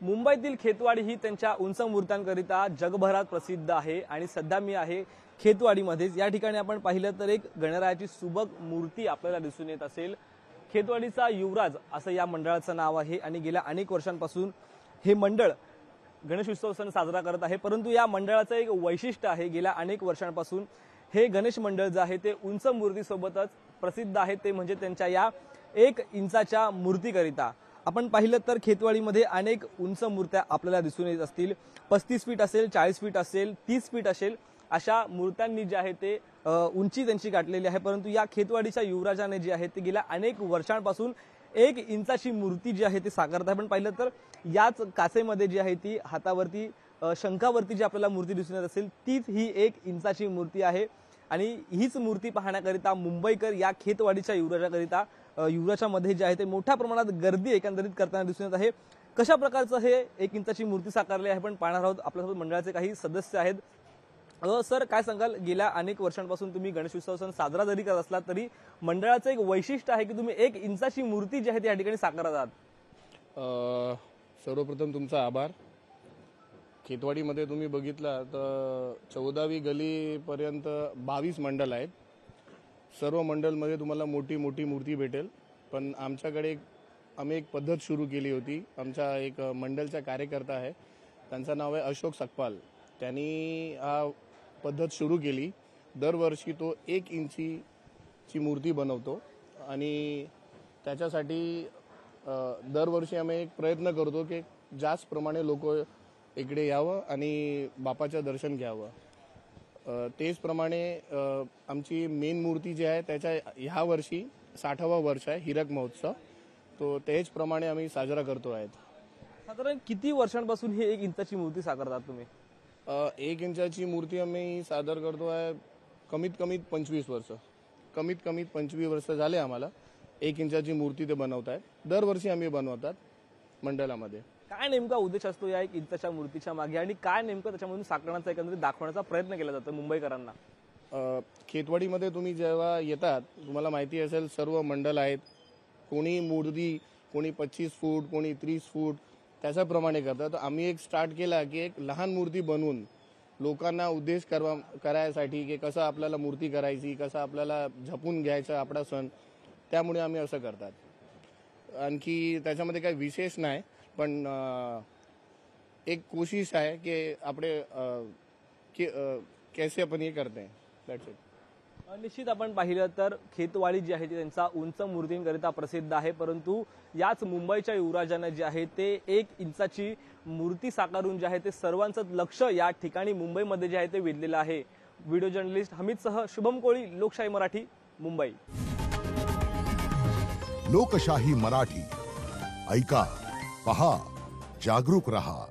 मुंबईतील खेतवाडी ही त्यांच्या उंच मूर्त्यांकरिता जगभरात प्रसिद्ध आहे आणि सध्या मी आहे खेतवाडीमध्येच। या ठिकाणी आपण पाहिलं तर एक गणरायाची सुबक मूर्ती आपल्याला दिसून येत असेल। खेतवाडीचा युवराज असं या मंडळाचं नाव आहे आणि गेल्या अनेक वर्षांपासून हे मंडळ गणेश उत्सव सण साजरा करत आहे। परंतु या मंडळाचं एक वैशिष्ट्य आहे, गेल्या अनेक वर्षांपासून हे गणेश मंडळ जे आहे ते उंच मूर्तीसोबतच प्रसिद्ध आहे, ते म्हणजे त्यांच्या या 1 इंचाच्या मूर्तीकरिता। आपण पाहिलं तर खेतवाडीमध्ये अनेक उंच मूर्त्या आपल्याला दिसून येत असतील। 35 फीट असेल, 40 फीट असेल, 30 फीट असेल, अशा मूर्त्यांनी जे आहे ते उंची त्यांची गाठलेली आहे। परंतु या खेतवाडीच्या युवराजाने जे आहे ते गेल्या अनेक वर्षांपासून 1 इंचाची मूर्ती जी आहे ती साकारत आहे। आपण पाहिलं तर याच काचेमध्ये जी आहे ती हातावरती शंखावरती जी आपल्याला मूर्ती दिसून येत असेल तीच ही 1 इंचाची मूर्ती आहे आणि हीच मूर्ती पाहण्याकरिता मुंबईकर या खेतवाडीच्या युवराजाकरिता युवराजामध्ये जे आहे ते मोठ्या प्रमाणात गर्दी एकंदरीत करताना दिसून येत आहे। कशा प्रकारचं हे 1 इंचाची मूर्ती साकारली आहे आपण पाहणार आहोत। आपल्यासोबत मंडळाचे काही सदस्य आहेत। सर, काय सांगाल, गेल्या अनेक वर्षांपासून तुम्ही गणेश उत्सव सण साजरा जरी करत असला तरी मंडळाचं एक वैशिष्ट्य आहे की तुम्ही 1 इंचाची मूर्ती जी आहे ती या ठिकाणी साकारत आहात। सर्वप्रथम तुमचा आभार। खेतवाडीमध्ये तुम्ही बघितलं तर 14वी गलीपर्यंत 22 मंडळ आहेत। सर्व मंडळमध्ये तुम्हाला मोठी मोठी मूर्ती भेटेल, पण आमच्याकडे आम्ही एक पद्धत सुरू केली होती। आमचा एक मंडळचा कार्यकर्ता आहे, त्यांचं नाव आहे अशोक सकपाल। त्यांनी हा पद्धत सुरू केली। दरवर्षी तो 1 इंचीची मूर्ती बनवतो आणि त्याच्यासाठी दरवर्षी आम्ही एक प्रयत्न करतो की जास्त प्रमाणे लोक इकडे यावं आणि बापाचं दर्शन घ्यावं। तेचप्रमाणे आमची मेन मूर्ती जी आहे त्याच्या ह्या वर्षी 60वा वर्ष आहे, हिरक महोत्सव, तो तेचप्रमाणे आम्ही साजरा करतो आहेत। साधारण किती वर्षांपासून ही 1 इंचाची मूर्ती साकारतात तुम्ही? 1 इंचाची मूर्ती आम्ही सादर करतो आहे कमीत कमी 25 वर्ष। कमीत कमी 25 वर्ष झाले आम्हाला 1 इंचाची मूर्ती ते बनवत आहेत। दरवर्षी आम्ही बनवतात मंडळामध्ये। काय नेमका उद्देश असतो या 1 इंचाच्या मूर्तीच्या मागे आणि काय नेमकं त्याच्यामधून साकारण्याचा एकंदरीत दाखवण्याचा प्रयत्न केला जातो मुंबईकरांना? खेतवाडीमध्ये तुम्ही जेव्हा येतात तुम्हाला माहिती असेल सर्व मंडळ आहेत। कोणी मूर्ती, कोणी 25 फूट, कोणी 30 फूट त्याच्याप्रमाणे करतात। तर आम्ही एक स्टार्ट केला की एक लहान मूर्ती बनवून लोकांना उद्देश करायसाठी की कसं आपल्याला मूर्ती करायची, कसं आपल्याला झपून घ्यायचं आपला सण, त्यामुळे आम्ही असं करतात। आणखी त्याच्यामध्ये काही विशेष नाही, पण एक कोशिश आहे की आपले कैसे आपण हे करते हैं, दॅट्स इट। निश्चित आपण पाहिलं तर खेतवाडी जी आहे ती त्यांचा उंच मूर्तींकरिता प्रसिद्ध आहे, परंतु याच मुंबईच्या युवराजाने जे आहे ते 1 इंचाची मूर्ती साकारून जे आहे ते सर्वांचं लक्ष या ठिकाणी मुंबईमध्ये जे आहे ते वेधलेलं आहे। व्हिडिओ जर्नलिस्ट हमीदसह शुभम कोळी, लोकशाही मराठी, मुंबई। लोकशाही मराठी, ऐका, पहा, जागरूक रहा।